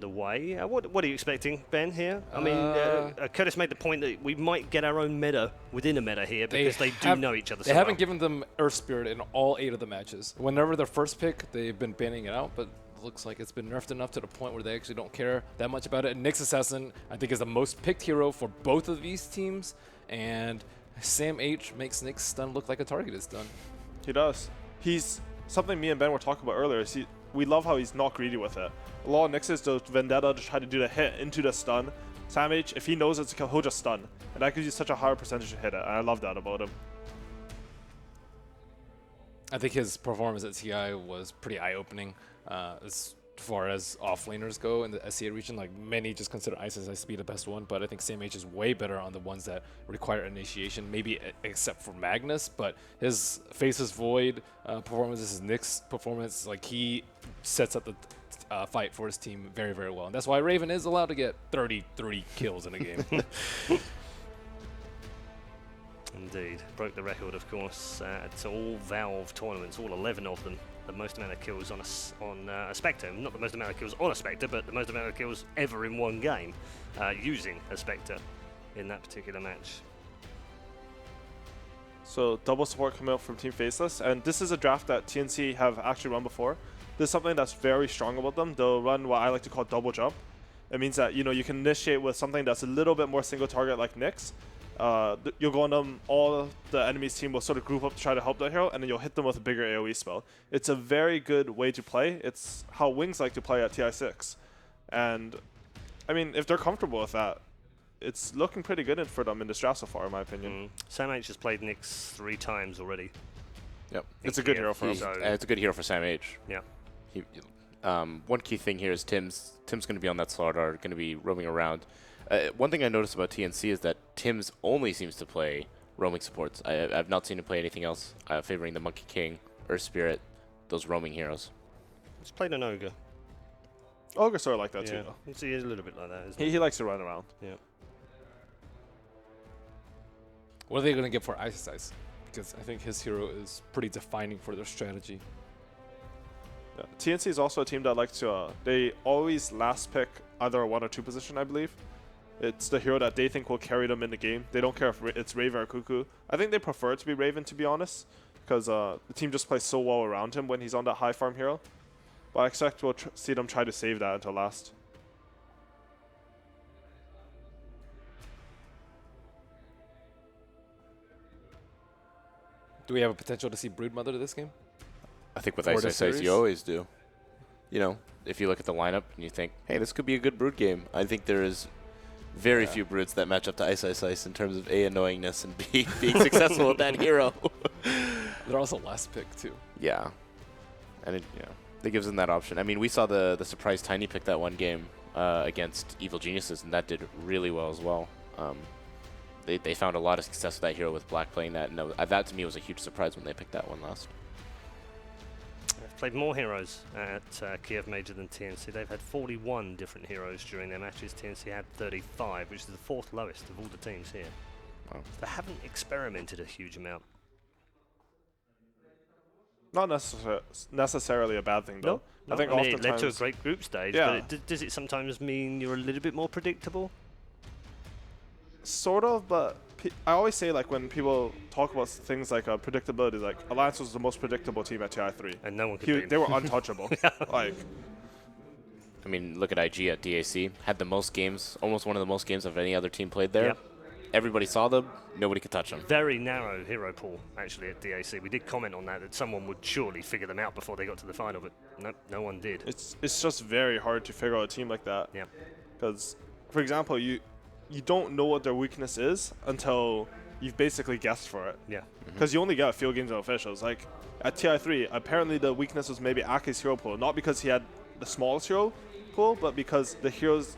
the way. What are you expecting, Ben, here? I mean, Curtis made the point that we might get our own meta within a meta here because they do know each other so They haven't well. given them Earth Spirit in all 8 of the matches. Whenever their first pick, they've been banning it out, but it looks like it's been nerfed enough to the point where they actually don't care that much about it. And Nyx Assassin, I think, is the most picked hero for both of these teams, and Sam H makes Nyx stun look like a targeted stun. He does. He's something me and Ben were talking about earlier. We love how he's not greedy with it. A lot of Nyx's does Vendetta to try to do the hit into the stun. Sam H, if he knows it's a kill, he'll just stun. And that gives you such a higher percentage to hit it. And I love that about him. I think his performance at TI was pretty eye-opening as far as off-laners go in the SCA region. Like, many just consider Ice to be the best one, but I think Sam H is way better on the ones that require initiation, maybe except for Magnus, but his Faceless Void performance, his Nyx performance, like, he sets up the fight for his team very, very well. And that's why Raven is allowed to get 33 kills in a game. Indeed. Broke the record, of course, at all Valve tournaments, all 11 of them. The most amount of kills on a Spectre. Not the most amount of kills on a Spectre, but the most amount of kills ever in one game using a Spectre in that particular match. So double support coming out from Team Faceless. And this is a draft that TNC have actually run before. This is something that's very strong about them. They'll run what I like to call double jump. It means that, you know, you can initiate with something that's a little bit more single target like Nyx. You'll go on them, all the enemy's team will sort of group up to try to help that hero, and then you'll hit them with a bigger AoE spell. It's a very good way to play. It's how Wings like to play at TI6. And, I mean, if they're comfortable with that, it's looking pretty good for them in this draft so far, in my opinion. Sam H has played Nyx 3 times already. Yep, it's a good hero for him. It's a good hero for Sam H. Yeah. One key thing here is Tim's going to be on that Slardar, going to be roaming around. One thing I noticed about TNC is that Tim's only seems to play roaming supports. I've not seen him play anything else, favoring the Monkey King, Earth Spirit, those roaming heroes. He's played an Ogre. Ogre's sort of like that too, though. He is a little bit like that, isn't he? He likes to run around. Yeah. What are they going to get for Ice? Because I think his hero is pretty defining for their strategy. Yeah. TNC is also a team that likes to, they always last pick either a 1 or 2 position, I believe. It's the hero that they think will carry them in the game. They don't care if it's Raven or Cuckoo. I think they prefer it to be Raven, to be honest, because the team just plays so well around him when he's on that high farm hero. But I expect we'll see them try to save that until last. Do we have a potential to see Broodmother this game? I think with For the Ice series? you always do. You know, if you look at the lineup and you think, hey, this could be a good Brood game, I think there is very few Broods that match up to Ice in terms of A, annoyingness, and B, being successful with that hero. They're also last pick, too. Yeah. And it gives them that option. I mean, we saw the surprise Tiny pick that one game against Evil Geniuses, and that did really well as well. They found a lot of success with that hero with Black playing that, and that to me was a huge surprise when they picked that one last. They've played more heroes at Kiev Major than TNC. They've had 41 different heroes during their matches. TNC had 35, which is the 4th lowest of all the teams here. Wow. They haven't experimented a huge amount. Not necessarily a bad thing, though. No, I think mean, it led to a oftentimes great group stage, Yeah. but does it sometimes mean you're a little bit more predictable? sort of, but I always say, like, when people talk about things like predictability, like, Alliance was the most predictable team at TI3. And no one could beat They them. were untouchable. Like, I mean, look at IG at DAC. Had the most games, almost one of the most games of any other team played there. Yep. Everybody saw them. Nobody could touch them. Very narrow hero pool, actually, at DAC. We did comment on that someone would surely figure them out before they got to the final, but nope, no one did. it's just very hard to figure out a team like that. Yeah. Because, for example, you don't know what their weakness is until you've basically guessed for it. Yeah. Because you only get a few games of officials. Like, at TI3, apparently the weakness was maybe Ake's hero pool. Not because he had the smallest hero pool, but because the heroes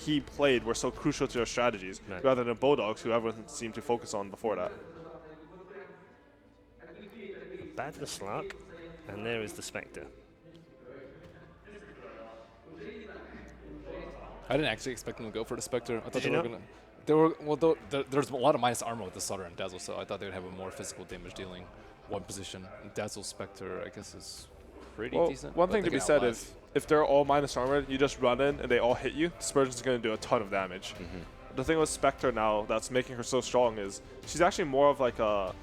he played were so crucial to their strategies, right, rather than Bulldogs, who everyone seemed to focus on before that. Bad the Slark, and there is the Spectre. I didn't actually expect them to go for the Spectre. I thought Did they you were not? gonna. They were well. There's a lot of minus armor with the Slaughter and Dazzle, so I thought they would have a more physical damage dealing one position. And Dazzle Spectre, I guess, is pretty Well, decent. one but thing they to be can said, outlast. if they're all minus armored, you just run in and they all hit you, Dispersion's going to do a ton of damage. The thing with Spectre now that's making her so strong is she's actually more of like a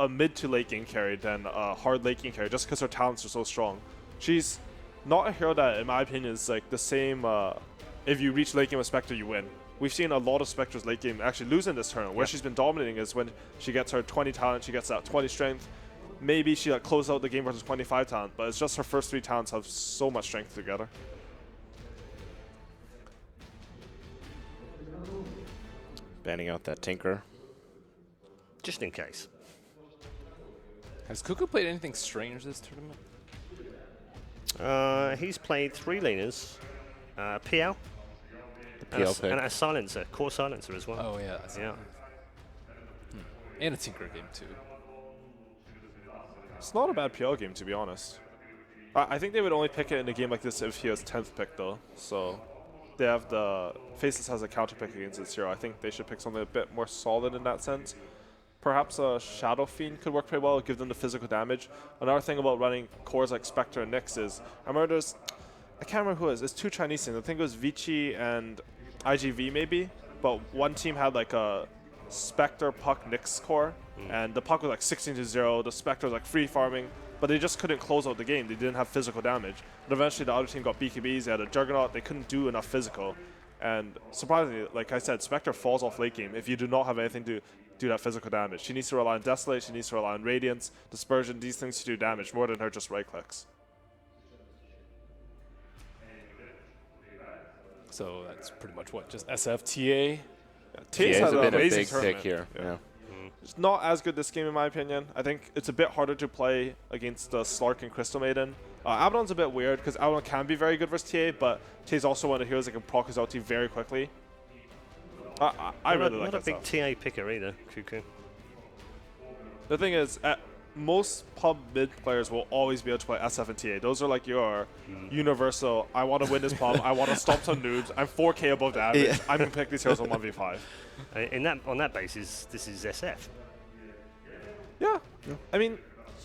mid to late game carry than a hard late game carry, just because her talents are so strong. She's not a hero that, in my opinion, is like the same. If you reach late game with Spectre, you win. We've seen a lot of Spectre's late game actually lose in this turn. Where she's been dominating is when she gets her 20 talent, she gets that 20 strength. Maybe she like closes out the game versus 25 talent, but it's just her first 3 talents have so much strength together. Banning out that Tinker. Just in case. Has Cuckoo played anything strange this tournament? He's played 3 laners, PL, PL pick. and a silencer, core silencer as well. Oh yeah. That's Yeah. And a Tinker game too. It's not a bad PL game, to be honest. I think they would only pick it in a game like this if he has 10th pick, though. So they have the Faceless has a counter pick against its hero. I think they should pick something a bit more solid in that sense. Perhaps a Shadow Fiend could work pretty well, give them the physical damage. Another thing about running cores like Spectre and Nyx is, I remember I can't remember who it is. It's 2 Chinese teams. I think it was Vici and IGV maybe, but one team had like a Spectre Puck Nyx core, and the Puck was like 16-0. The Spectre was like free farming, but they just couldn't close out the game. They didn't have physical damage. But eventually the other team got BKBs. They had a Juggernaut. They couldn't do enough physical. And surprisingly, like I said, Spectre falls off late game if you do not have anything to do that physical damage. She needs to rely on Desolate, she needs to rely on Radiance, Dispersion, these things to do damage more than her just right clicks. So that's pretty much what, just SFTA. TA's has had an been a amazing big tournament. pick here. Yeah. It's not as good this game in my opinion. I think it's a bit harder to play against Slark and Crystal Maiden. Abaddon's a bit weird because Abaddon can be very good versus TA, but TA's also one of the heroes that can proc his ulti very quickly. I really like Not a that big stuff. TA picker either, Cuckoo. The thing is, most pub mid players will always be able to play SF and TA. Those are like your universal, I want to win this pub, I want to stop some noobs, I'm 4k above the average, I'm going to pick these heroes on 1v5. On that basis, this is SF. Yeah. I mean,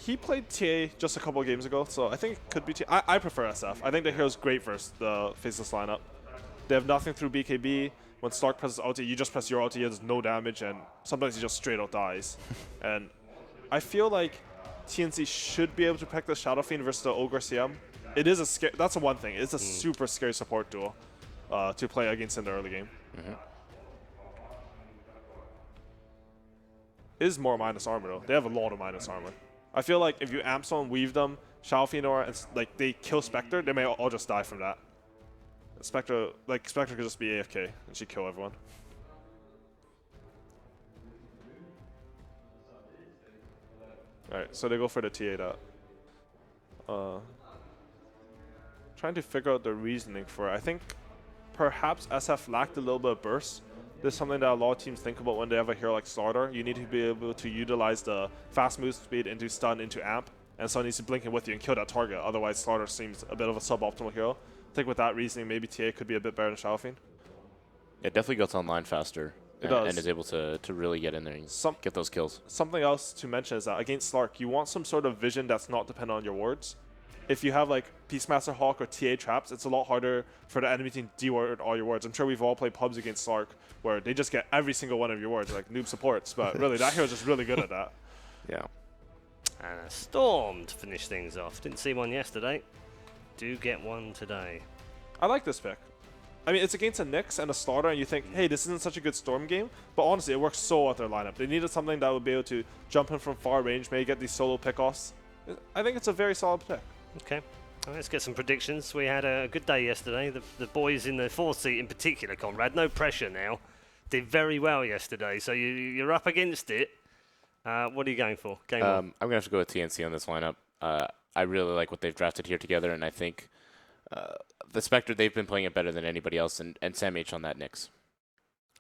he played TA just a couple of games ago, so I think it could be TA. I prefer SF. I think the hero's great versus the Faceless lineup. They have nothing through BKB. When Stark presses ulti, you just press your ulti, it does no damage, and sometimes he just straight out dies. And I feel like TNC should be able to pick the Shadow Fiend versus the Ogre CM. It is a that's the one thing. It's a super scary support duel to play against in the early game. It is more minus armor though. They have a lot of minus armor. I feel like if you amp someone, weave them, Shadow Fiend or like they kill Spectre, they may all just die from that. Spectre could just be AFK and she'd kill everyone. Alright, so they go for the TA that. Trying to figure out the reasoning for it. I think perhaps SF lacked a little bit of burst. This is something that a lot of teams think about when they have a hero like Slaughter. You need to be able to utilize the fast move speed into stun into amp, and someone needs to blink in with you and kill that target. Otherwise, Slaughter seems a bit of a suboptimal hero. I think with that reasoning, maybe TA could be a bit better than Shadow Fiend. It definitely gets online faster. It does. And is able to really get in there and get those kills. Something else to mention is that against Slark, you want some sort of vision that's not dependent on your wards. If you have like Peacemaster Hawk or TA traps, it's a lot harder for the enemy team to de-ward all your wards. I'm sure we've all played pubs against Slark where they just get every single one of your wards, like noob supports. But really, that hero's just really good at that. Yeah. And a Storm to finish things off. Didn't see one yesterday. Do get one today. I like this pick. I mean, it's against a Nyx and a Slaughter, and you think, hey, this isn't such a good Storm game. But honestly, it works so well with their lineup. They needed something that would be able to jump in from far range, maybe get these solo pickoffs. I think it's a very solid pick. Okay. Well, let's get some predictions. We had a good day yesterday. The boys in the 4th seat in particular, Conrad, no pressure now, did very well yesterday. So you're up against it. What are you going for? Game one? I'm going to have to go with TNC on this lineup. I really like what they've drafted here together, and I think the Spectre, they've been playing it better than anybody else, and Sam H on that Nyx.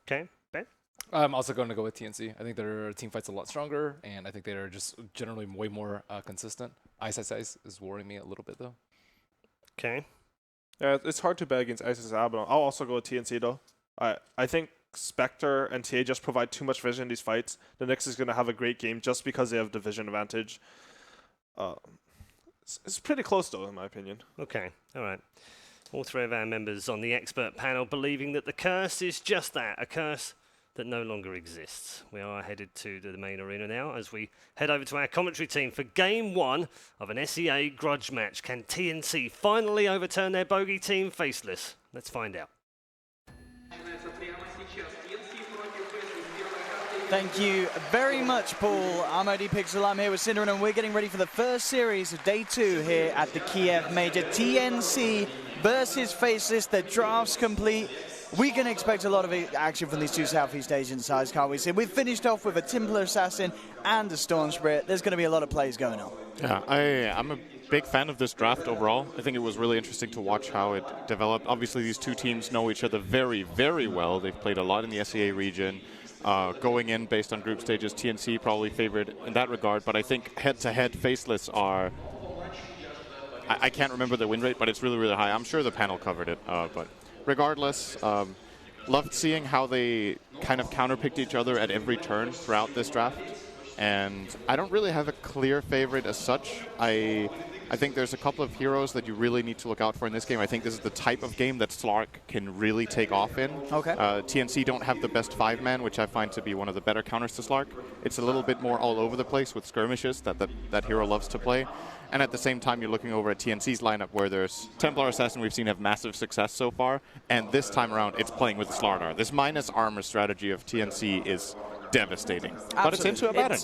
Okay. Ben? I'm also going to go with TNC. I think their team fight's a lot stronger, and I think they're just generally way more consistent. Ice is worrying me a little bit, though. Okay. Yeah, it's hard to bet against Isis Abaddon. I'll also go with TNC, though. I think Spectre and TA just provide too much vision in these fights. The Nyx is going to have a great game just because they have the vision advantage. It's pretty close, though, in my opinion. Okay, all right. All three of our members on the expert panel believing that the curse is just that, a curse that no longer exists. We are headed to the main arena now as we head over to our commentary team for game 1 of an SEA grudge match. Can TNC finally overturn their bogey team Faceless? Let's find out. Thank you very much, Paul. I'm OD Pixel, I'm here with Cinderin, and we're getting ready for the first series of day 2 here at the Kiev Major. TNC versus Faceless, the draft's complete. We can expect a lot of action from these two Southeast Asian sides, can't we? So we've finished off with a Templar Assassin and a Storm Spirit. There's going to be a lot of plays going on. Yeah, I'm a big fan of this draft overall. I think it was really interesting to watch how it developed. Obviously, these two teams know each other very, very well. They've played a lot in the SEA region. Going in based on group stages, TNC probably favored in that regard, but I think head-to-head Faceless are... I can't remember the win rate, but it's really, really high. I'm sure the panel covered it, but regardless, loved seeing how they kind of counterpicked each other at every turn throughout this draft, and I don't really have a clear favorite as such. I think there's a couple of heroes that you really need to look out for in this game. I think this is the type of game that Slark can really take off in. Okay. TNC don't have the best 5-man, which I find to be one of the better counters to Slark. It's a little bit more all over the place with skirmishes that hero loves to play. And at the same time, you're looking over at TNC's lineup where there's Templar Assassin we've seen have massive success so far. And this time around, it's playing with Slardar. This minus armor strategy of TNC is devastating. Absolutely. But it's into a pattern.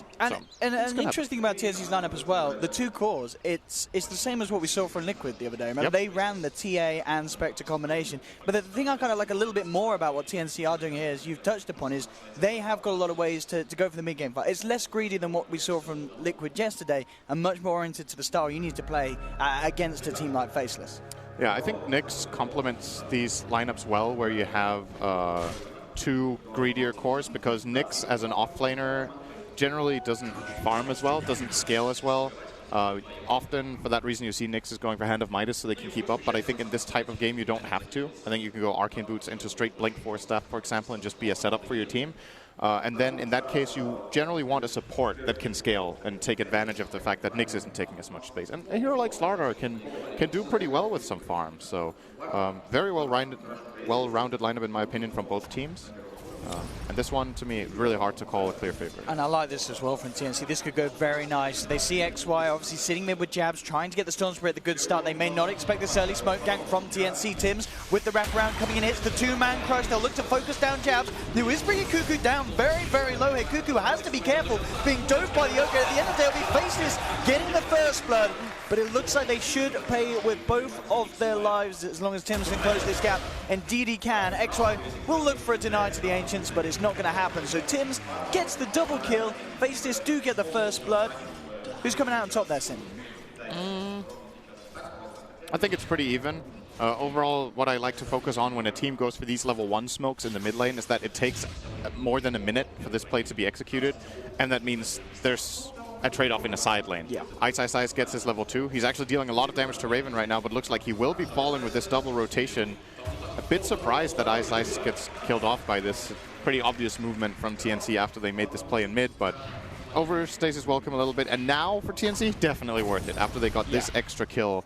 And an interesting about TNC's lineup as well, the two cores, it's the same as what we saw from Liquid the other day. Remember, they ran the TA and Spectre combination. But the thing I kind of like a little bit more about what TNC are doing here, as you've touched upon, is they have got a lot of ways to go for the mid-game fight. It's less greedy than what we saw from Liquid yesterday, and much more oriented to the style you need to play against a team like Faceless. Yeah, I think Nyx complements these lineups well, where you have two greedier cores, because Nyx as an offlaner generally doesn't farm as well, doesn't scale as well. Often, for that reason, you see Nyx is going for Hand of Midas so they can keep up, but I think in this type of game you don't have to. I think you can go Arcane Boots into straight Blink Force Staff, for example, and just be a setup for your team. And then in that case, you generally want a support that can scale and take advantage of the fact that Nyx isn't taking as much space. And a hero like Slardar can do pretty well with some farms. So very well-rounded lineup, in my opinion, from both teams. And this one, to me, really hard to call a clear favorite. And I like this as well from TNC. This could go very nice. They see XY obviously sitting mid with jabs, trying to get the Storm Spirit at the good start. They may not expect this early smoke gank from TNC. Tims with the wraparound coming in. It's the two-man crush. They'll look to focus down jabs. Who is bringing Cuckoo down very, very low here. Cuckoo has to be careful. Being dove by the Ogre. At the end of the day, it'll be Faceless getting the first blood. But it looks like they should pay with both of their lives as long as Tims can close this gap. Indeed he can. XY will look for a deny to the Ancients, but it's not going to happen. So Tims gets the double kill. Faceless do get the first blood. Who's coming out on top there, Sim? I think it's pretty even. Overall, what I like to focus on when a team goes for these level 1 smokes in the mid lane is that it takes more than a minute for this play to be executed, and that means there's a trade-off in a side lane. Yeah. Ice gets his level 2. He's actually dealing a lot of damage to Raven right now, but looks like he will be falling with this double rotation. A bit surprised that Ice gets killed off by this pretty obvious movement from TNC after they made this play in mid, but overstays his welcome a little bit. And now for TNC, definitely worth it. After they got this extra kill,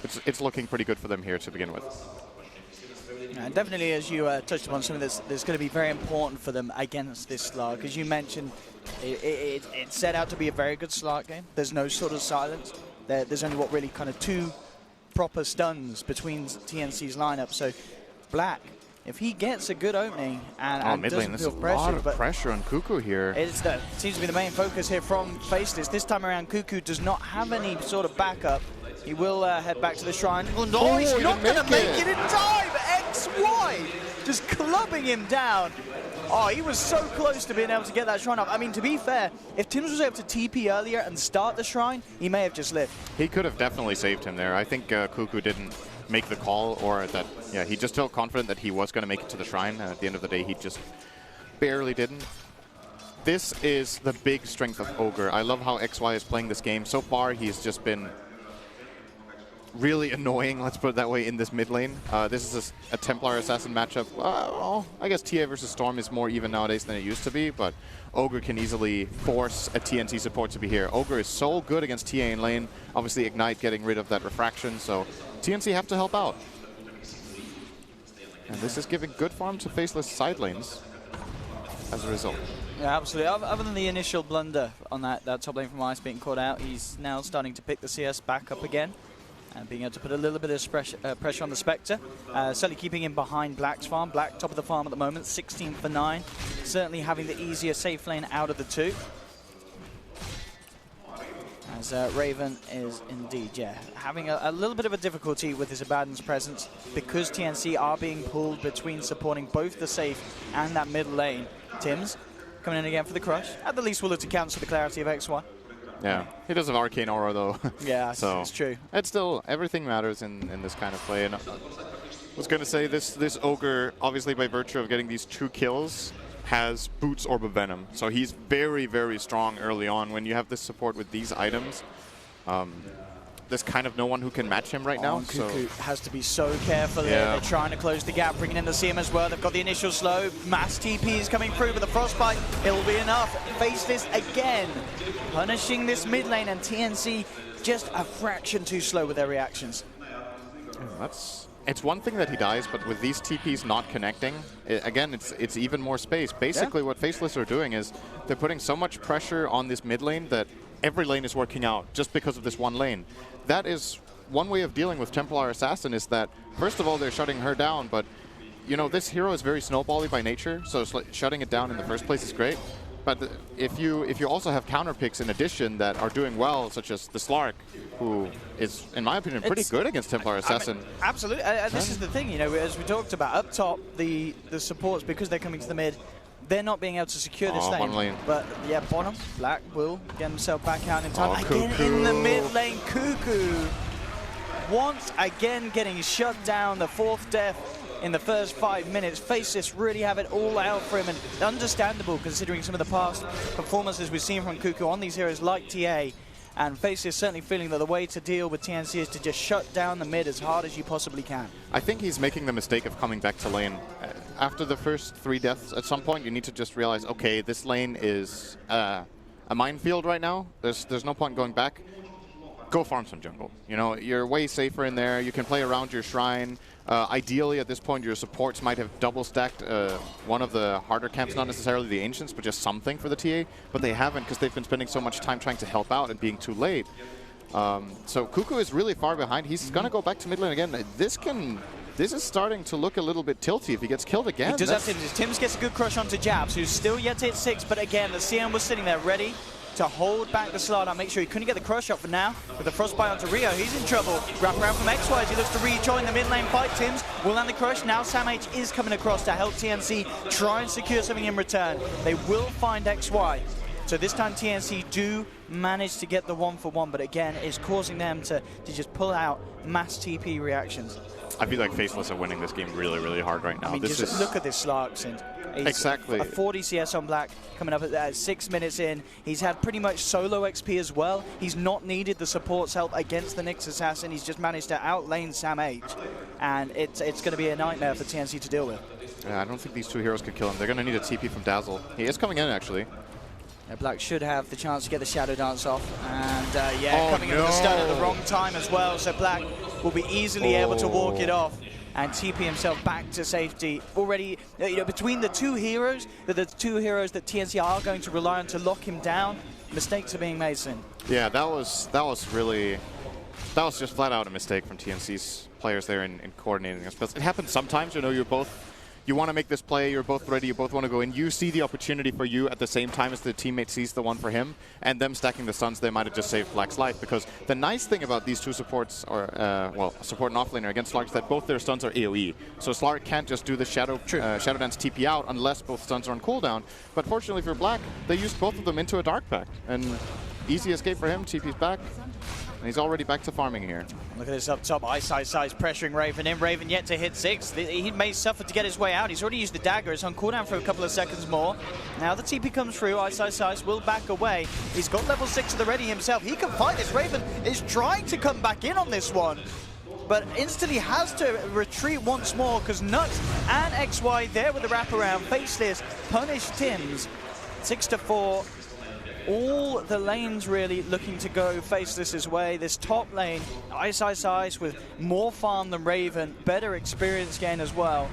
it's looking pretty good for them here to begin with. Definitely, as you touched upon, some of this is going to be very important for them against this Slark. As you mentioned, it set out to be a very good Slark game. There's no sort of silence. There's only what really kind of 2 proper stuns between TNC's lineup. So Black, if he gets a good opening and mid lane, doesn't there's feel a lot pressure, of pressure on Cuckoo here. it seems to be the main focus here from Faceless. This time around, Cuckoo does not have any sort of backup. He will head back to the shrine. Oh, no, he's not going to make it in time! XY just clubbing him down. Oh, he was so close to being able to get that shrine up. I mean, to be fair, if Tims was able to TP earlier and start the shrine, he may have just lived. He could have definitely saved him there. I think Cuckoo didn't make the call, or that, he just felt confident that he was going to make it to the shrine. At the end of the day, he just barely didn't. This is the big strength of Ogre. I love how XY is playing this game. So far, he's just been really annoying, let's put it that way, in this mid lane. This is a Templar Assassin matchup. Well, I guess TA versus Storm is more even nowadays than it used to be, but Ogre can easily force a TNC support to be here. Ogre is so good against TA in lane. Obviously, Ignite getting rid of that refraction, so TNC have to help out. And this is giving good farm to Faceless side lanes as a result. Yeah, absolutely. Other than the initial blunder on that top lane from Ice being caught out, he's now starting to pick the CS back up again and being able to put a little bit of pressure on the Spectre. Certainly keeping him behind Black's farm. Black top of the farm at the moment, 16 for 9. Certainly having the easier safe lane out of the two. As Raven is indeed, having a little bit of a difficulty with his Abaddon's presence because TNC are being pulled between supporting both the safe and that mid lane. Tims coming in again for the crush. At the least, we'll look to cancel the clarity of XY. Yeah, he does have Arcane Aura though. Yeah, so it's true. It's still, everything matters in this kind of play. And I was going to say, this Ogre, obviously by virtue of getting these 2 kills, has Boots Orb of Venom. So he's very, very strong early on. When you have this support with these items, there's kind of no one who can match him right now. Cuckoo has to be so careful here. Yeah. They're trying to close the gap, bringing in the CM as well. They've got the initial slow. Mass TPs coming through, but the Frostbite, it'll be enough. Faceless again, punishing this mid lane, and TNC just a fraction too slow with their reactions. It's one thing that he dies, but with these TPs not connecting, again, it's even more space. Basically, what Faceless are doing is they're putting so much pressure on this mid lane that every lane is working out just because of this one lane. That is one way of dealing with Templar Assassin, is that, first of all, they're shutting her down, but, you know, this hero is very snowbally by nature, so shutting it down in the first place is great. But if you also have counter picks in addition that are doing well, such as the Slark, who is, in my opinion, pretty good against Templar Assassin. I mean, absolutely. This is the thing, you know, as we talked about, up top, the supports, because they're coming to the mid, they're not being able to secure this lane. But yeah, bottom, Black will get himself back out in time. Again in the mid lane, Cuckoo once again getting shut down, the 4th death in the first 5 minutes. Faceless really have it all out for him, and understandable considering some of the past performances we've seen from Cuckoo on these heroes like TA. And Faceless certainly feeling that the way to deal with TNC is to just shut down the mid as hard as you possibly can. I think he's making the mistake of coming back to lane. After the first 3 deaths, at some point you need to just realize, okay, this lane is a minefield right now. There's no point going back. Go farm some jungle. You know, you're way safer in there. You can play around your shrine. Ideally, at this point, your supports might have double stacked one of the harder camps, not necessarily the Ancients, but just something for the TA. But they haven't, because they've been spending so much time trying to help out and being too late. So Cuckoo is really far behind. He's going to go back to mid lane again. This is starting to look a little bit tilty if he gets killed again. He does have to. Tims gets a good crush onto Jabs, who's still yet to hit 6, but again, the CM was sitting there ready to hold back the slot and make sure he couldn't get the crush up for now. With the Frostbite onto Rio, he's in trouble. Wrap around from XY as he looks to rejoin the mid lane fight. Tims will land the crush. Now Sam H is coming across to help TNC try and secure something in return. They will find XY. So this time TNC do manage to get the 1-for-1, but again, it's causing them to just pull out mass TP reactions. I feel like Faceless are winning this game really, really hard right now. I mean, just look at this Slarks, and exactly a 40 CS on Black coming up at 6 minutes in. He's had pretty much solo XP as well. He's not needed the support's help against the Nyx Assassin. He's just managed to outlane Sam H, and it's going to be a nightmare for TNC to deal with. Yeah, I don't think these 2 heroes could kill him. They're going to need a TP from Dazzle. He is coming in, actually. Black should have the chance to get the Shadow Dance off, and coming in at the start at the wrong time as well, so Black will be easily able to walk it off and TP himself back to safety. Already, you know, between the 2 heroes, the 2 heroes that TNC are going to rely on to lock him down, mistakes are being made soon. Yeah, that was just flat out a mistake from TNC's players there in coordinating this. It happens sometimes, you know, you want to make this play, you're both ready, you both want to go in. You see the opportunity for you at the same time as the teammate sees the one for him, and them stacking the stuns, they might have just saved Black's life. Because the nice thing about these 2 supports, or support and offlaner against Slark, is that both their stuns are AoE. So Slark can't just do the Shadow Dance TP out unless both stuns are on cooldown. But fortunately for Black, they used both of them into a Dark Pact, and easy escape for him, TP's back. And he's already back to farming here. Look at this up top, Ice pressuring Raven in. Raven yet to hit 6. He may suffer to get his way out. He's already used the dagger. It's on cooldown for a couple of seconds more. Now the TP comes through. Ice will back away. He's got level 6 of the ready himself. He can fight this. Raven is trying to come back in on this one. but instantly has to retreat once more because Nuts and XY there with the wraparound. Faceless punish Tims 6-4. All the lanes really looking to go Faceless's way. This top lane, Ice with more farm than Raven, better experience gain as well.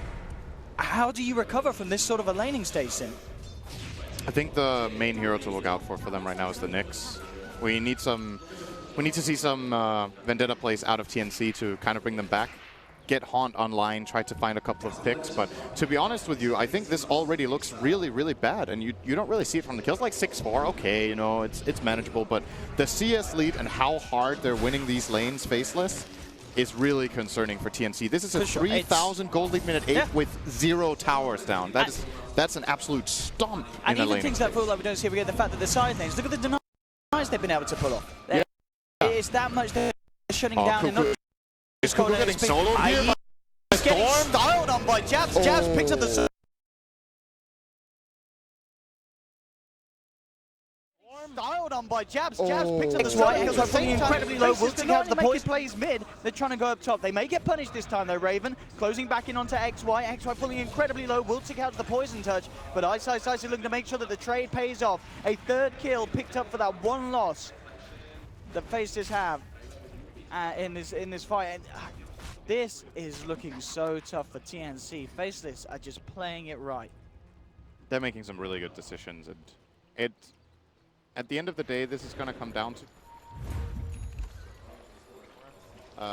How do you recover from this sort of a laning stage, Sim? I think the main hero to look out for them right now is the Nyx. We need to see some Vendetta plays out of TNC to kind of bring them back. Get Haunt online, try to find a couple of picks, but to be honest with you, I think this already looks really, really bad, and you don't really see it from the kills. Like 6-4, okay, you know, it's manageable, but the CS lead and how hard they're winning these lanes Faceless is really concerning for TNC. This is a 3,000 gold lead minute 8 with 0 towers down. That's an absolute stomp and in the lane. And even things that feel like we don't see again, the fact that the side lanes, look at the denies they've been able to pull off. Yeah. It's that much they're shutting down. And not is Kuku getting soloed here by Storm? Getting styled on by Jabs. Jabs picks up the Storm styled on by Jabs. Jabs picks up the Storm because they're playing incredibly low. Will take out the plays mid. They're trying to go up top. They may get punished this time though. Raven closing back in onto XY. XY pulling incredibly low. Will take out the poison touch, but Ice is looking to make sure that the trade pays off. A third kill picked up for that one loss that Faceless have in this fight. And, this is looking so tough for TNC. Faceless are just playing it right. They're making some really good decisions, and at the end of the day, this is going to come down to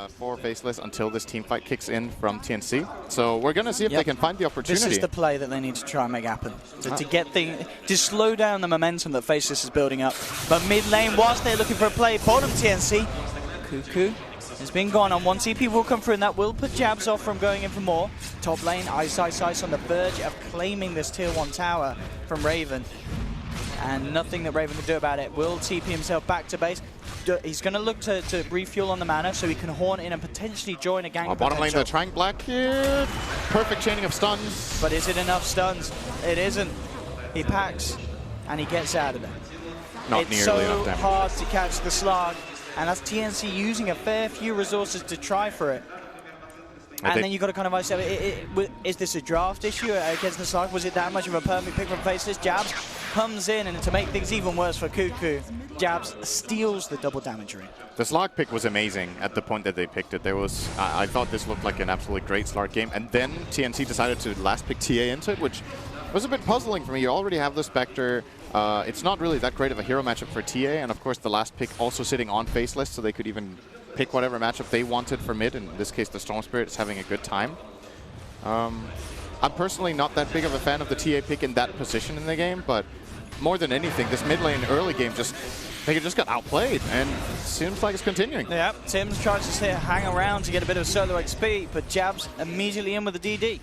for Faceless until this team fight kicks in from TNC. So we're going to see if they can find the opportunity. This is the play that they need to try and make happen. To get things, to slow down the momentum that Faceless is building up. But mid lane, whilst they're looking for a play, bottom TNC, Cuckoo has been gone on. One TP will come through, and that will put Jabs off from going in for more. Top lane, Ice on the verge of claiming this tier 1 tower from Raven. And nothing that Raven can do about it. Will TP himself back to base. He's going to look to refuel on the mana so he can horn in and potentially join a gang. Bottom lane, they're trying black here. Perfect chaining of stuns. But is it enough stuns? It isn't. He packs and he gets out of there. Not it's nearly so enough damage. hard to catch the slug, and that's TNC using a fair few resources to try for it. And then you've got to kind of isolate is this a draft issue against the slug? Was it that much of a perfect pick from Faceless? Jabs comes in, and to make things even worse for Cuckoo, Jabs steals the double damage ring. The Slark pick was amazing at the point that they picked it. There was, I thought this looked like an absolutely great Slark game, and then TNC decided to last pick TA into it, which was a bit puzzling for me. You already have the Spectre. It's not really that great of a hero matchup for TA, and of course the last pick also sitting on Faceless, so they could even pick whatever matchup they wanted for mid. In this case, the Storm Spirit is having a good time. I'm personally not that big of a fan of the TA pick in that position in the game, but more than anything, this mid lane early game they just got outplayed, and it seems like it's continuing. Yeah, Tims tries to hang around to get a bit of solo XP, but Jabs immediately in with the DD.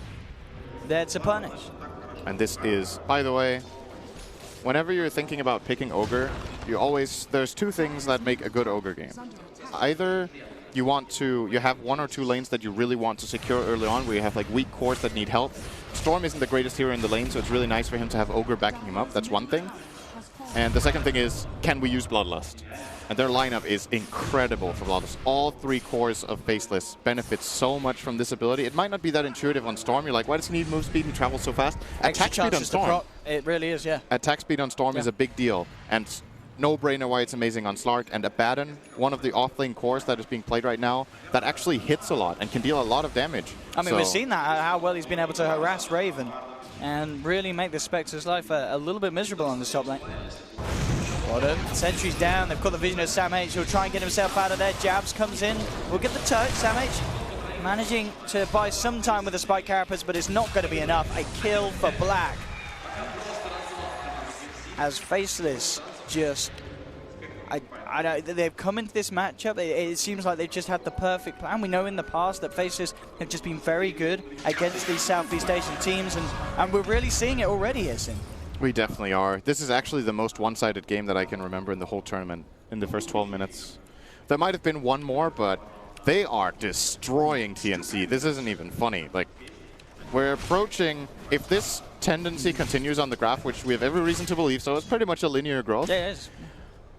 There to punish. And this is, by the way, whenever you're thinking about picking Ogre, there's two things that make a good Ogre game. Either you have one or two lanes that you really want to secure early on, where you have like weak cores that need help. Storm isn't the greatest hero in the lane, so it's really nice for him to have Ogre backing him up. That's one thing. And the second thing is, can we use Bloodlust? And their lineup is incredible for Bloodlust. All three cores of Faceless benefit so much from this ability. It might not be that intuitive on Storm. You're like, why does he need move speed and travel so fast? Attack speed on Storm. It really is, yeah. Attack speed on Storm is a big deal. And no-brainer why it's amazing on Slark. And Abaddon, one of the off-lane cores that is being played right now, that actually hits a lot and can deal a lot of damage. I mean, we've seen that, how well he's been able to harass Raven and really make the Spectre's life a little bit miserable on this top lane. Bottom, Sentry's down, they've got the vision of Sam H, he'll try and get himself out of there. Jabs comes in, we'll get the touch. Sam H managing to buy some time with the Spike Carapace, but it's not going to be enough. A kill for Black. As Faceless just, they've come into this matchup, it seems like they've just had the perfect plan. We know in the past that Faceless have just been very good against these Southeast Asian teams, and we're really seeing it already here, Sin. We definitely are. This is actually the most one-sided game that I can remember in the whole tournament, in the first 12 minutes. There might have been one more, but they are destroying TNC. This isn't even funny. Like, we're approaching, if this tendency continues on the graph, which we have every reason to believe, so it's pretty much a linear growth. Yeah, it is.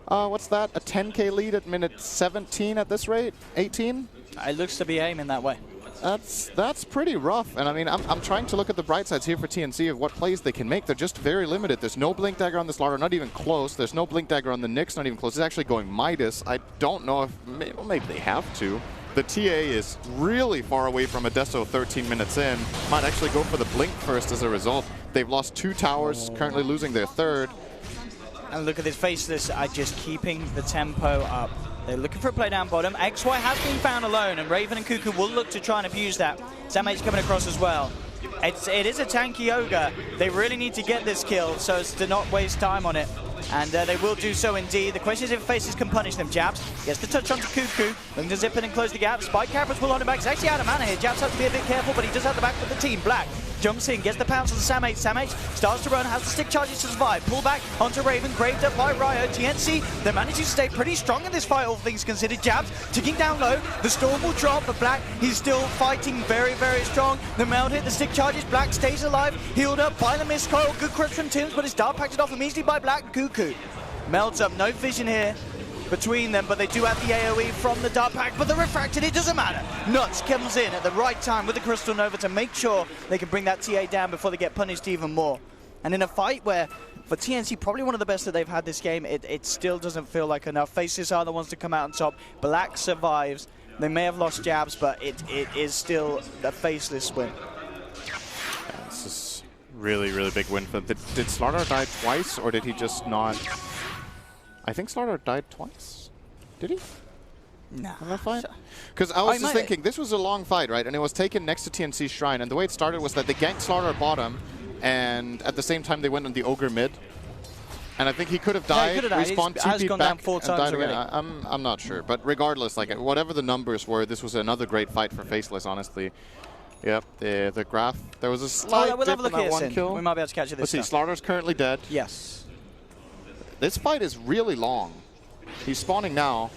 What's that? A 10k lead at minute 17 at this rate? 18? It looks to be aiming that way. That's pretty rough. And I mean, I'm trying to look at the bright sides here for TNC of what plays they can make. They're just very limited. There's no Blink Dagger on the Slaughter, not even close. There's no Blink Dagger on the Nyx, not even close. It's actually going Midas. I don't know if, maybe they have to. The TA is really far away from Adesso 13 minutes in. Might actually go for the Blink first as a result. They've lost 2 towers, currently losing their 3rd. And look at this Faceless, just keeping the tempo up. They're looking for a play down bottom. XY has been found alone, and Raven and Cuckoo will look to try and abuse that. Samh coming across as well. It is a tanky Ogre. They really need to get this kill so as to not waste time on it. And they will do so indeed. The question is if Faces can punish them. Jabs gets the touch onto Cuckoo. Looking to zip in and close the gap. Spike Carapers will on him back. He's actually out of mana here. Jabs has to be a bit careful, but he does have the back with the team. Black jumps in, gets the pounce on Samh. Samh starts to run, has the stick charges to survive. Pull back onto Raven, graved up by Ryo. TNC, they're managing to stay pretty strong in this fight, all things considered. Jabs ticking down low. The storm will drop, but Black, he's still fighting very, very strong. The meld hit, the stick charges. Black stays alive, healed up by the mist coil. Good crush from Tims, but it's dart packed off immediately by Black. Cuckoo melds up, no vision here between them, but they do have the AoE from the dart pack, but the refracted, it doesn't matter. Nuts comes in at the right time with the Crystal Nova to make sure they can bring that TA down before they get punished even more. And in a fight where, for TNC, probably one of the best that they've had this game, it still doesn't feel like enough. Faces are the ones to come out on top. Black survives. They may have lost Jabs, but it is still a Faceless win. Yeah, this is really, really big win for them. Did Slaughter die twice, or did he just not... I think Slaughter died twice. Did he? Nah. In that fight? Because I was just thinking, this was a long fight, right? And it was taken next to TNC's Shrine. And the way it started was that they ganked Slaughter at bottom, and at the same time they went on the Ogre mid. And I think he could have died, respawned, TP'd back, and died again. I'm not sure. But regardless, like whatever the numbers were, this was another great fight for Faceless, honestly. Yep, the graph. There was a slight dip in that one kill. We might be able to catch it this time. Let's see, Slaughter's currently dead. Yes. This fight is really long. He's spawning now.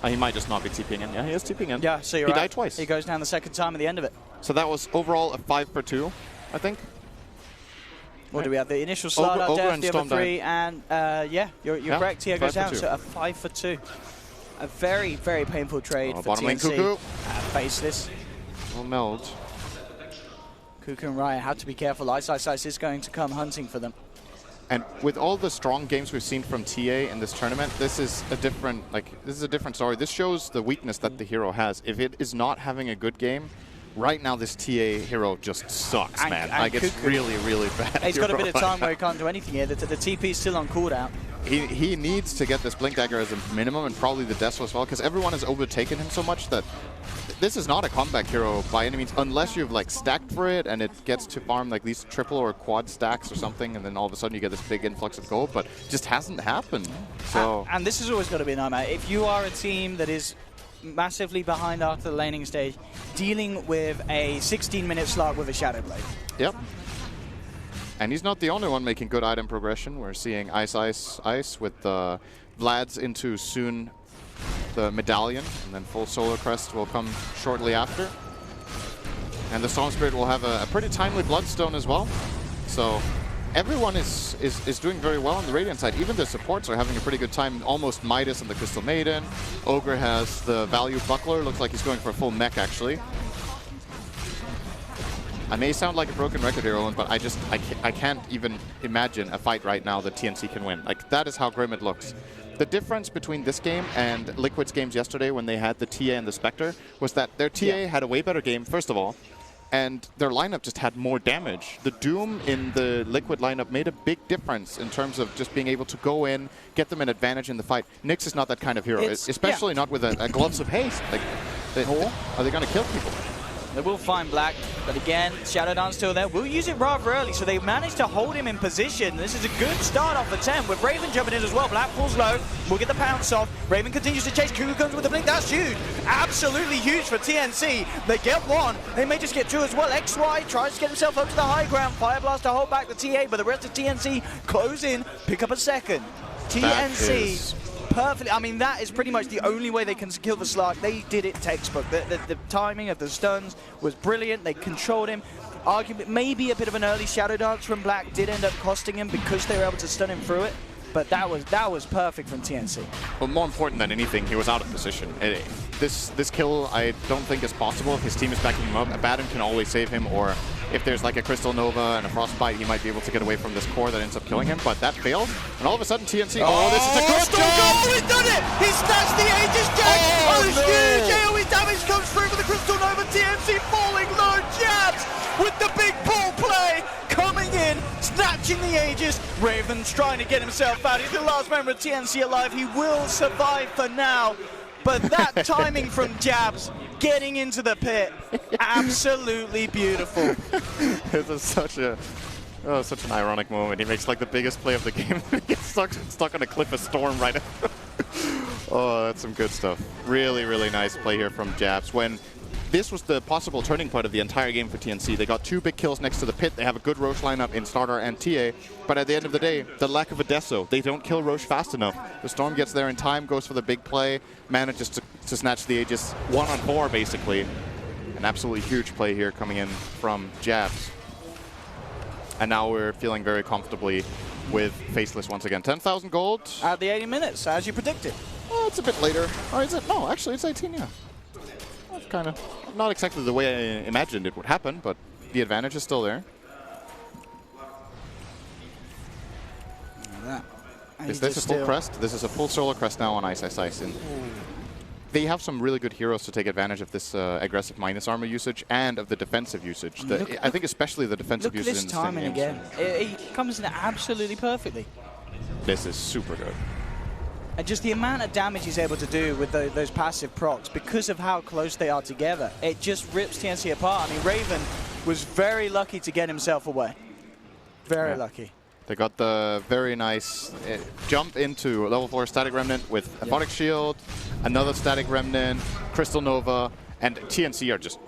He might just not be TPing in. Yeah, he is TPing in. Yeah, so you're He right. died twice. He goes down the second time at the end of it. So that was overall a 5 for 2, I think. What do we have? The initial slide out death, the other 3, and yeah, you're correct. Tia goes down, so a 5 for 2. A very, very painful trade for bottom lane TNC. Cuckoo. Faceless. Well meld. Cuckoo and Ryan have to be careful. Ice is going to come hunting for them. And with all the strong games we've seen from TA in this tournament, this is a different story. This shows the weakness that the hero has. If it is not having a good game, right now this TA hero just sucks, man. Like it's really, really bad. He's got a bit of time where he can't do anything here. The TP is still on cooldown. He needs to get this Blink Dagger as a minimum, and probably the Death as well, because everyone has overtaken him so much that this is not a comeback hero by any means, unless you've like stacked for it and it gets to farm like these triple or quad stacks or something, and then all of a sudden you get this big influx of gold, but it just hasn't happened. So and this has always got to be a nightmare. If you are a team that is massively behind after the laning stage, dealing with a 16-minute slot with a Shadow Blade. Yep. And he's not the only one making good item progression. We're seeing Ice, Ice, Ice with Vlad's into soon the Medallion, and then full Solar Crest will come shortly after. And the Storm Spirit will have a pretty timely Bloodstone as well. So everyone is doing very well on the Radiant side. Even the supports are having a pretty good time. Almost Midas and the Crystal Maiden. Ogre has the Value Buckler. Looks like he's going for a full mech, actually. I may sound like a broken record here, Owen, but I can't even imagine a fight right now that TNC can win. Like, that is how grim it looks. The difference between this game and Liquid's games yesterday when they had the TA and the Spectre was that their TA had a way better game, first of all, and their lineup just had more damage. The Doom in the Liquid lineup made a big difference in terms of just being able to go in, get them an advantage in the fight. Nyx is not that kind of hero, especially not with a Gloves of Haste. Like, are they going to kill people? They will find Black, but again, Shadow Dance still there. We'll use it rather early, so they managed to hold him in position. This is a good start off the 10, with Raven jumping in as well. Black pulls low, we'll get the pounce off. Raven continues to chase, Cuckoo comes with the blink. That's huge, absolutely huge for TNC. They get one, they may just get two as well. XY tries to get himself up to the high ground. Fire Blast to hold back the TA, but the rest of TNC close in, pick up a second. TNC perfectly. I mean, that is pretty much the only way they can kill the Slark. They did it textbook. The timing of the stuns was brilliant. They controlled him. Arguably, maybe a bit of an early Shadow Dance from Black did end up costing him because they were able to stun him through it. But that was perfect from TNC. Well, more important than anything, he was out of position. this kill I don't think is possible if his team is backing him up. Abaddon can always save him, or if there's like a Crystal Nova and a Frostbite, he might be able to get away from this core that ends up killing him, but that failed. And all of a sudden TNC, oh, this is a good job! Oh, he's done it! He snatched the Aegis, Jack! Oh, this huge AoE damage comes through for the Crystal Nova. TNC falling low, Jabs with the big ball play, coming in, snatching the Aegis. Raven's trying to get himself out. He's the last member of TNC alive. He will survive for now. But that timing from Jabs, getting into the pit, absolutely beautiful. This is such an ironic moment. He makes like the biggest play of the game. He gets stuck on a cliff of storm right now. Oh, that's some good stuff. Really, really nice play here from Jabs. When this was the possible turning point of the entire game for TNC. They got 2 big kills next to the pit. They have a good Roche lineup in starter and TA. But at the end of the day, the lack of a Deso. They don't kill Roche fast enough. The Storm gets there in time, goes for the big play, manages to snatch the Aegis 1-on-4 basically. An absolutely huge play here coming in from Jabs. And now we're feeling very comfortably with Faceless once again. 10,000 gold. At the 80 minutes, as you predicted. Well, it's a bit later. Or is it? No, actually it's 18, yeah. That's kind of not exactly the way I imagined it would happen, but the advantage is still there. Is this a full crest? This is a full solo crest now on Ice Ice Ice. And they have some really good heroes to take advantage of this aggressive minus armor usage and of the defensive usage. I think especially the defensive usage in this timing again. It comes in absolutely perfectly. This is super good. And just the amount of damage he's able to do with those passive procs, because of how close they are together, it just rips TNC apart. I mean, Raven was very lucky to get himself away. Very lucky. They got the very nice jump into level 4 Static Remnant with Aphotic Shield, another Static Remnant, Crystal Nova, and TNC are just,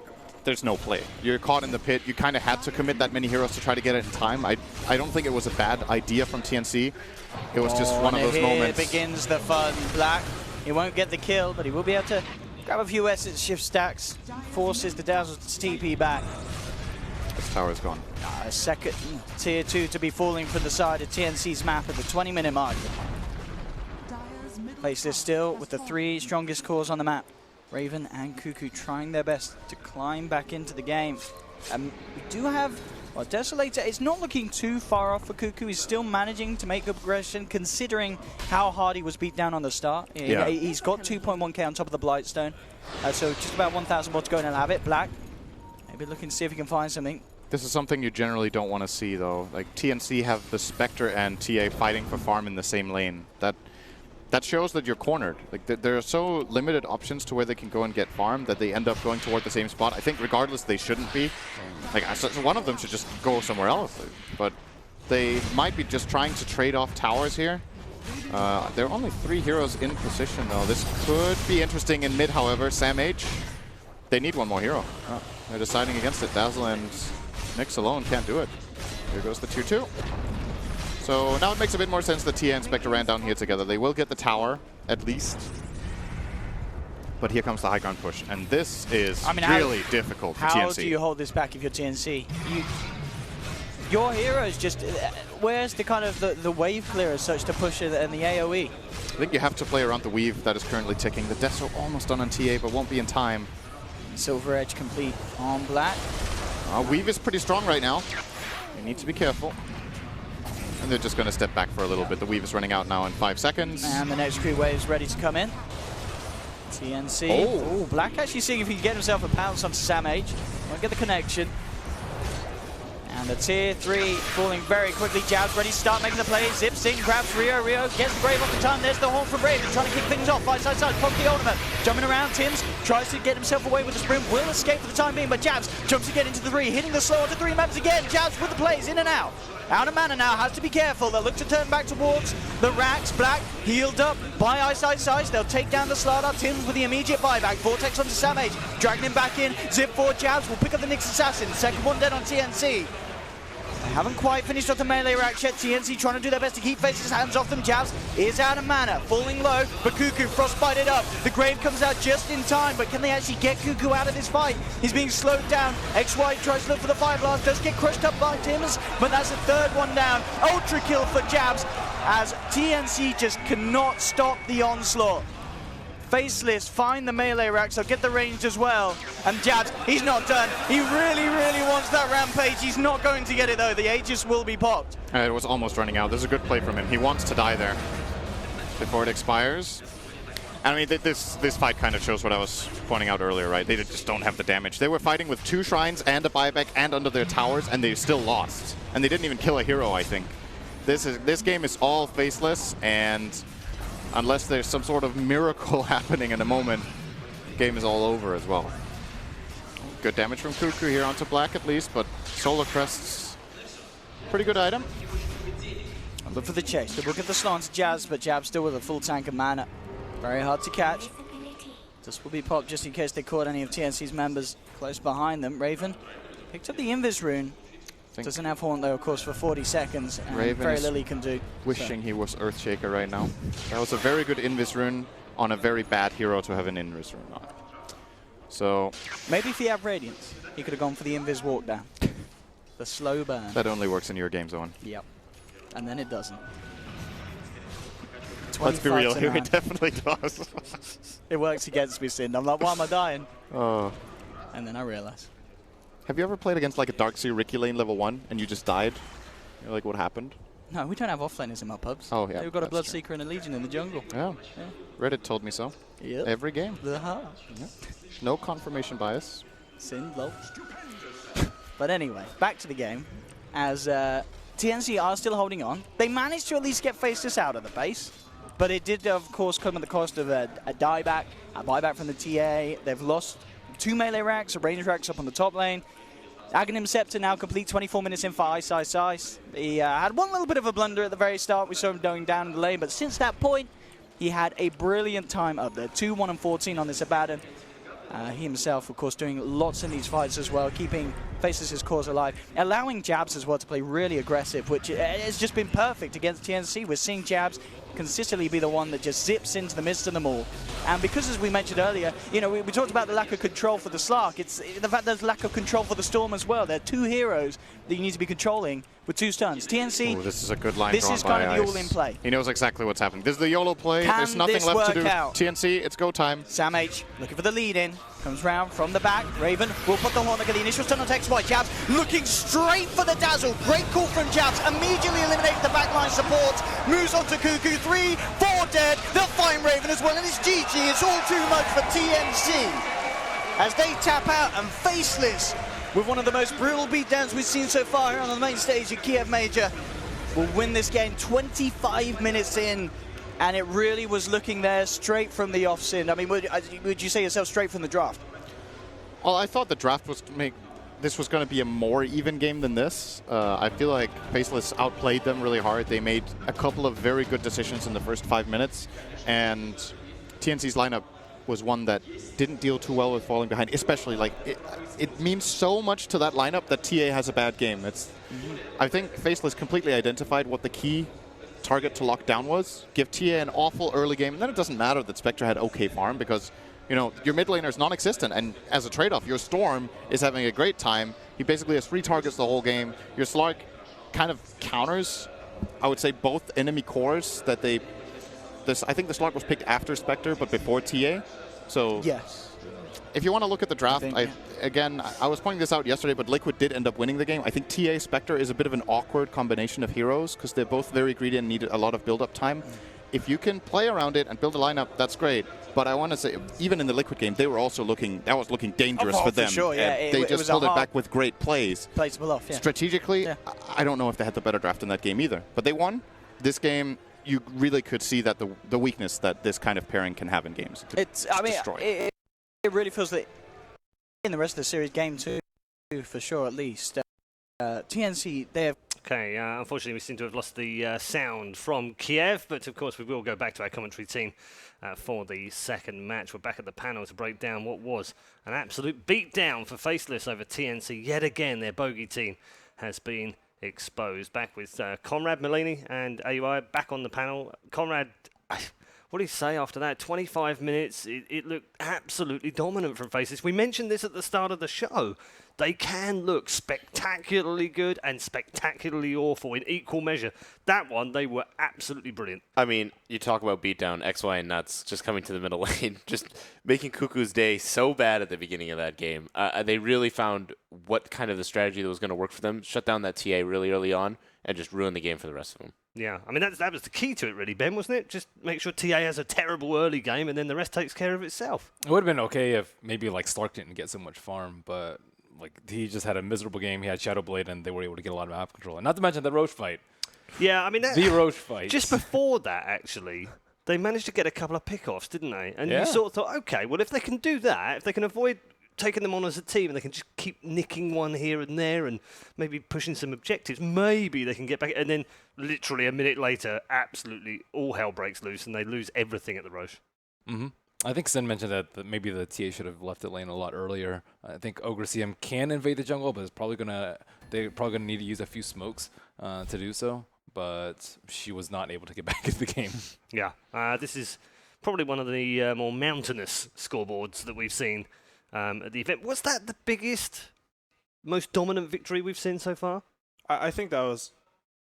there's no play. You're caught in the pit. You kind of had to commit that many heroes to try to get it in time. I don't think it was a bad idea from TNC. It was just one of those moments. Here begins the fun. Black, he won't get the kill, but he will be able to grab a few Essence Shift stacks, forces the Dazzle to TP back. This tower is gone. A second tier 2 to be falling from the side of TNC's map at the 20-minute mark. Faceless still with the 3 strongest cores on the map. Raven and Cuckoo trying their best to climb back into the game. We do have, well, Desolator is not looking too far off for Cuckoo. He's still managing to make good progression considering how hard he was beat down on the start. Yeah. He's got 2.1k on top of the Blightstone. So just about 1,000 more to go and he'll have it. Black, maybe looking to see if he can find something. This is something you generally don't want to see though. Like TNC have the Spectre and TA fighting for farm in the same lane. That shows that you're cornered. Like there are so limited options to where they can go and get farm that they end up going toward the same spot. I think regardless they shouldn't be. Like so one of them should just go somewhere else. But they might be just trying to trade off towers here. There are only 3 heroes in position though. This could be interesting in mid, however. Sam H, they need one more hero. They're deciding against it. Dazzle and Nyx alone can't do it. Here goes the tier 2. So now it makes a bit more sense that Tia and Spectre ran down here together. They will get the tower, at least. But here comes the high ground push. And this is really difficult for TNC. How do you hold this back if you're TNC? Your heroes just, where's the kind of the wave clear as such to push it and the AoE? I think you have to play around the weave that is currently ticking. The deaths are almost done on TA, but won't be in time. Silver Edge complete on Black. Weave is pretty strong right now. You need to be careful. And they're just going to step back for a little bit. The weave is running out now in 5 seconds. And the next crew wave is ready to come in. TNC. Oh, Black actually seeing if he can get himself a pounce onto Sam H. Won't get the connection. And the tier 3 falling very quickly. Jabs ready to start making the play. Zips in, grabs Rio. Rio gets the Brave off the time. There's the horn from Brave. Trying to kick things off. Fight side side. Pop the ultimate. Jumping around. Tims tries to get himself away with the sprint. Will escape for the time being, but Jabs jumps again into the 3. Hitting the slow onto 3 maps again. Jabs with the plays in and out. Out of mana now, has to be careful. They'll look to turn back towards the racks. Black healed up by Ice Ice Ice. They'll take down the Slardar. Tims with the immediate buyback. Vortex onto Sam H. Dragging him back in. Zip 4 Jabs will pick up the Nyx Assassin. Second one dead on TNC. They haven't quite finished off the melee rack yet. TNC trying to do their best to keep Faceless hands off them. Jabs is out of mana, falling low, but Cuckoo frostbited up. The Grave comes out just in time, but can they actually get Cuckoo out of this fight? He's being slowed down. XY tries to look for the Fire Blast, does get crushed up by Tims, but that's the 3rd one down. Ultra kill for Jabs, as TNC just cannot stop the onslaught. Faceless find the melee racks, they'll get the range as well. And Jabs, he's not done. He really, really wants that rampage. He's not going to get it though. The Aegis will be popped. It was almost running out. This is a good play from him. He wants to die there before it expires. I mean, this fight kind of shows what I was pointing out earlier, right? They just don't have the damage. They were fighting with 2 shrines and a buyback and under their towers, and they still lost. And they didn't even kill a hero, I think. This game is all Faceless, and unless there's some sort of miracle happening in a moment, the game is all over as well. Good damage from Cuckoo here onto Black at least, but Solar Crest's pretty good item. Look for the chase. They will get the slant to Jabs, but Jabs still with a full tank of mana. Very hard to catch. This will be popped just in case they caught any of TNC's members close behind them. Raven picked up the Invis rune. Doesn't have Haunt though, of course, for 40 seconds, and Raven very little he can do. Wishing he was Earthshaker right now. That was a very good Invis rune on a very bad hero to have an Invis rune on. So maybe if he had Radiance, he could have gone for the Invis walk down. The slow burn. that only works in your game zone. Yep. And then it doesn't. Let's be real here, 25-9. it definitely does. It works against me, Sin. I'm like, why am I dying? Oh. And then I realize. Have you ever played against like a Darkseer Ricky lane level 1 and you just died? You're like, what happened? No, we don't have offlaners in my pubs. Oh, yeah. We've got a that's true. Bloodseeker and a Legion in the jungle. Yeah. Reddit told me so. Yep. Every game. Yeah. No confirmation bias. Sin, lol. But anyway, back to the game. As TNC are still holding on. They managed to at least get Faceless out of the base. But it did, of course, come at the cost of a dieback, a buyback from the TA. They've lost 2 melee racks, a range racks up on the top lane. Aghanim Scepter now complete 24 minutes in for Ice Ice Ice. He had one little bit of a blunder at the very start. We saw him going down the lane, but since that point, he had a brilliant time up there. 2, 1, and 14 on this Abaddon. He himself, of course, doing lots in these fights as well, keeping Faceless' cause alive, allowing Jabs as well to play really aggressive, which has just been perfect against TNC. We're seeing Jabs consistently be the one that just zips into the midst of them all. And because, as we mentioned earlier, you know, we talked about the lack of control for the Slark. It's the fact there's lack of control for the Storm as well. There are 2 heroes that you need to be controlling with 2 stuns. TNC, Ooh, this is a good line this drawn is kind by of the Ice. all-in play. He knows exactly what's happening. This is the YOLO play. Can There's nothing this left to work do. out? TNC, it's go time. Sam H looking for the lead in. Comes round from the back. Raven will put the horn again. The initial stun on XY. Jabs looking straight for the dazzle. Great call from Jabs. Immediately eliminates the backline support. Moves on to Cuckoo. 3, 4 dead. They'll find Raven as well. And it's GG. It's all too much for TNC. As they tap out and Faceless, with one of the most brutal beatdowns we've seen so far here on the main stage at Kiev Major, will win this game 25 minutes in. And it really was looking there straight from the off-sin. I mean, would you say yourself straight from the draft? Well, I thought the draft was to make this was going to be a more even game than this. I feel like Faceless outplayed them really hard. They made a couple of very good decisions in the first 5 minutes, and TNC's lineup was one that didn't deal too well with falling behind, especially like it means so much to that lineup that TA has a bad game. I think Faceless completely identified what the key target to lock down was. Give TA an awful early game, and then it doesn't matter that Spectre had okay farm because, you know, your mid laner is non-existent, and as a trade-off, your Storm is having a great time. He basically has 3 targets the whole game. Your Slark kind of counters, I would say, both enemy cores that they... I think the Slark was picked after Spectre, but before TA. So yes. If you want to look at the draft, yeah. Again, I was pointing this out yesterday, but Liquid did end up winning the game. I think TA Spectre is a bit of an awkward combination of heroes because they're both very greedy and need a lot of build-up time. If you can play around it and build a lineup, that's great. But I want to say, even in the Liquid game, they were also looking, that was looking dangerous for them. Sure, yeah. They just pulled it back with great plays. Play to pull off, yeah. Strategically, yeah. I don't know if they had the better draft in that game either. But they won. This game, you really could see that the weakness that this kind of pairing can have in games. It really feels that in the rest of the series, game 2, for sure, at least. TNC, they have... Okay, unfortunately we seem to have lost the sound from Kiev, but of course we will go back to our commentary team for the second match. We're back at the panel to break down what was an absolute beatdown for Faceless over TNC. Yet again, their bogey team has been exposed. Back with Conrad, Malini and AUI back on the panel. Conrad, what did he say after that? 25 minutes, it looked absolutely dominant from Faceless. We mentioned this at the start of the show. They can look spectacularly good and spectacularly awful in equal measure. That one, they were absolutely brilliant. I mean, you talk about beatdown, XY and Nuts just coming to the middle lane, just making Cuckoo's day so bad at the beginning of that game. They really found what kind of the strategy that was going to work for them, shut down that TA really early on, and just ruin the game for the rest of them. Yeah, I mean, that was the key to it, really, Ben, wasn't it? Just make sure TA has a terrible early game, and then the rest takes care of itself. It would have been okay if maybe like Stark didn't get so much farm, but like he just had a miserable game. He had Shadowblade, and they were able to get a lot of map control. And not to mention the Roche fight. Yeah, I mean, The Roche fight. Just before that, actually, they managed to get a couple of pickoffs, didn't they? And Yeah. you sort of thought, okay, well, if they can do that, if they can avoid taking them on as a team and they can just keep nicking one here and there and maybe pushing some objectives, maybe they can get back. And then literally a minute later, absolutely all hell breaks loose and they lose everything at the Roche. Mm-hmm. I think Sin mentioned that maybe the TA should have left it lane a lot earlier. I think Ogre CM can invade the jungle, but they're probably gonna need to use a few smokes to do so. But she was not able to get back into the game. Yeah, this is probably one of the more mountainous scoreboards that we've seen at the event. Was that the biggest, most dominant victory we've seen so far? I think that was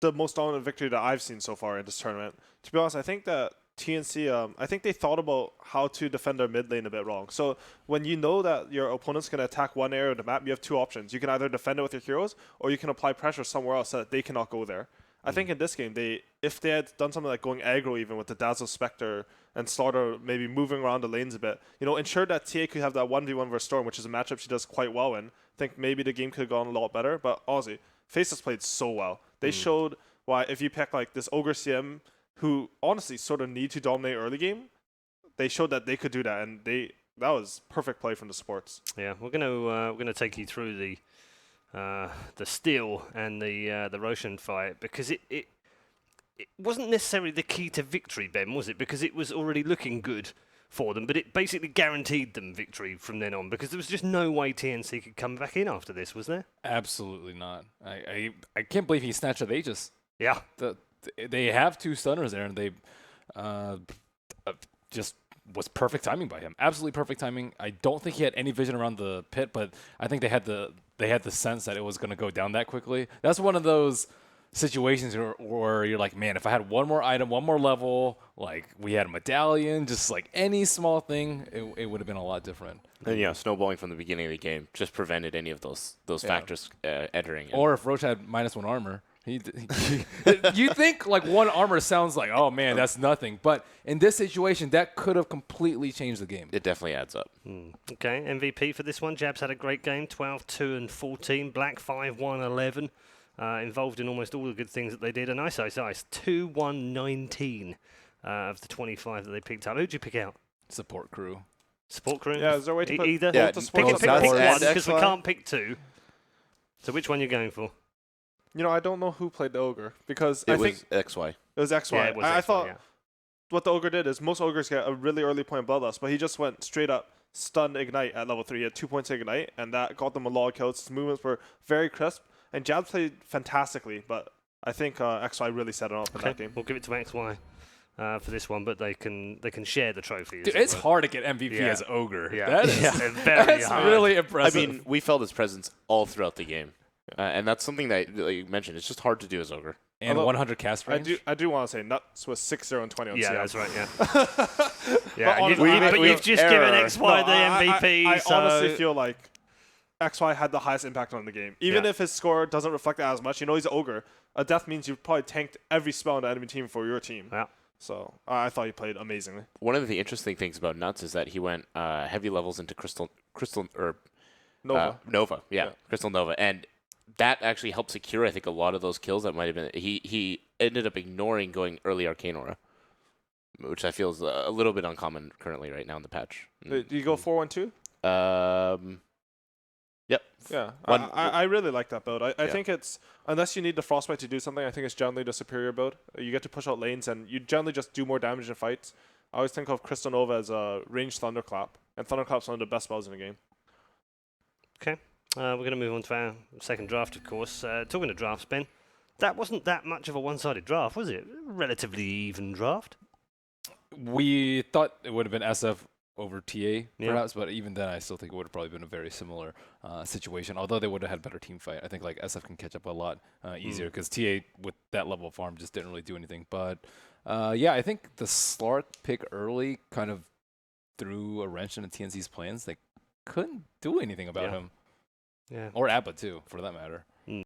the most dominant victory that I've seen so far in this tournament. To be honest, I think that TNC, I think they thought about how to defend their mid lane a bit wrong. So when you know that your opponent's going to attack one area of the map, you have two options. You can either defend it with your heroes, or you can apply pressure somewhere else so that they cannot go there. I think in this game, if they had done something like going aggro even with the Dazzle Spectre and Slaughter maybe moving around the lanes a bit, ensured that TA could have that 1v1 versus Storm, which is a matchup she does quite well in. I think maybe the game could have gone a lot better, but honestly, Faceless played so well. They showed why if you pick like this Ogre CM, who honestly sort of need to dominate early game, they showed that they could do that, and that was perfect play from the sports. Yeah, we're gonna take you through the Steel and the Roshan fight because it wasn't necessarily the key to victory, Ben, was it? Because it was already looking good for them, but it basically guaranteed them victory from then on because there was just no way TNC could come back in after this, was there? Absolutely not. I can't believe he snatched at Aegis. Yeah. They have two stunners there, and they just was perfect timing by him. Absolutely perfect timing. I don't think he had any vision around the pit, but I think they had the sense that it was going to go down that quickly. That's one of those situations where you're like, man, if I had one more item, one more level, like we had a medallion, just like any small thing, it would have been a lot different. And snowballing from the beginning of the game just prevented any of those factors entering. Or if Roche had -1 armor. You think like 1 armor sounds like, oh man, that's nothing. But in this situation, that could have completely changed the game. It definitely adds up. Okay, MVP for this one. Jabs had a great game, 12, 2, and 14. Black 5, 1, 11. Involved in almost all the good things that they did. And Ice, 2, 1, 19 of the 25 that they picked up. Who'd you pick out? Support crew. Support crew? Yeah, is there a way to put either? both the Pick support one, and because we XY? can't pick two. So which one are you going for? I don't know who played the Ogre because It I was think XY. it was XY. Yeah, it was I XY, thought yeah. what the Ogre did is most Ogres get a really early point bloodlust, but he just went straight up stun ignite at level 3. He had 2 points ignite, and that got them a lot of kills. His movements were very crisp, and Jabs played fantastically, but I think XY really set it up in that game. We'll give it to XY for this one, but they can share the trophy. Dude, it's hard to get MVP as Ogre. Yeah. That is Very that's hard. really I impressive. mean, we felt his presence all throughout the game. And that's something that like you mentioned. It's just hard to do as Ogre. and although 100 cast range. I do want to say Nuts was 6-0 and 20 on Yeah, CM. that's right, yeah. But But you've just given No, XY the MVP, I so... honestly feel like XY had the highest impact on the game. Even Yeah. if his score doesn't reflect that as much, he's an Ogre. A death means you've probably tanked every spell on the enemy team for your team. Yeah. So I thought he played amazingly. One of the interesting things about Nuts is that he went heavy levels into Crystal or Nova. Yeah, Crystal Nova, and that actually helped secure, I think, a lot of those kills that might have been. He ended up ignoring going early Arcane Aura, which I feel is a little bit uncommon currently right now in the patch. Do you go 4-1-2? Yep. Yeah, I really like that build. I think it's, unless you need the Frostbite to do something, I think it's generally the superior build. You get to push out lanes, and you generally just do more damage in fights. I always think of Crystal Nova as a ranged Thunderclap, and Thunderclap's one of the best spells in the game. Okay, we're going to move on to our second draft, of course. Talking to drafts, Ben, that wasn't that much of a one-sided draft, was it? Relatively even draft. we thought it would have been SF over TA, perhaps, but even then, I still think it would have probably been a very similar situation. Although they would have had better team fight, I think like SF can catch up a lot easier because TA with that level of farm just didn't really do anything. But yeah, I think the Slark pick early kind of threw a wrench into TNC's plans. They couldn't do anything about him. Yeah. Or Abba too, for that matter.